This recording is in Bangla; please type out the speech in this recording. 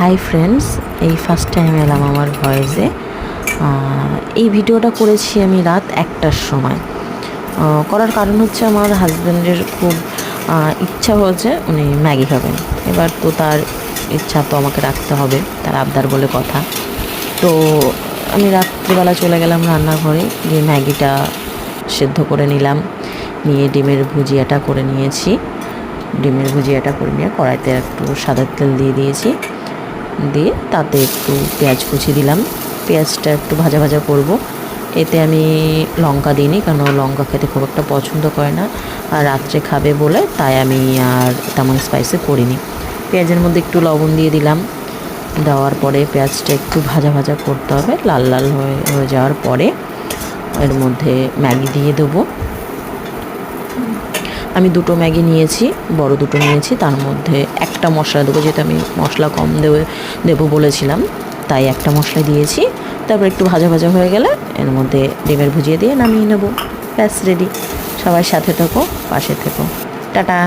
হাই ফ্রেন্ডস, এই ফার্স্ট টাইম এলাম আমার ভয়েসে। এই ভিডিওটা করেছি আমি রাত 1টার সময়। করার কারণ হচ্ছে আমার হাজব্যান্ডের খুব ইচ্ছা হয়েছে, উনি ম্যাগি খাবেন। এবার তো তার ইচ্ছা তো আমাকে রাখতে হবে, তার আবদার বলে কথা। তো আমি রাত্রিবেলা চলে গেলাম রান্নাঘরে, গিয়ে ম্যাগিটা সেদ্ধ করে নিলাম, নিয়ে ডিমের ভুজিয়াটা করে নিয়েছি। ডিমের ভুজিয়াটা করে নিয়ে কড়াইতে একটু সাদা তেল দিয়ে দিয়েছি, দিয়ে তাতে একটু পেঁয়াজ কুচি দিলাম। পেঁয়াজটা একটু ভাজা ভাজা করব। এতে আমি লঙ্কা দিইনি, কারণ লঙ্কা খেতে খুব একটা পছন্দ করে না, আর রাত্রে খাবে বলে তাই আমি আর তেমন স্পাইসি করিনি। পেঁয়াজের মধ্যে একটু লবণ দিয়ে দিলাম। দেওয়ার পরে পেঁয়াজটা একটু ভাজা ভাজা করতে হবে, লাল লাল হয়ে যাওয়ার পরে এর মধ্যে ম্যাগি দিয়ে দেবো। আমি দুটো ম্যাগি নিয়েছি, বড় দুটো নিয়েছি। তার মধ্যে একটা মশলা দেবো, যেহেতু আমি মশলা কম দেবো বলেছিলাম, তাই একটা মশলা দিয়েছি। তারপর একটু ভাজা ভাজা হয়ে গেলে এর মধ্যে ডিমের ভুজিয়ে দিয়ে নামিয়ে নেব। ব্যাস রেডি। সবাই সাথে থেকো, পাশে থেকো। টাটা।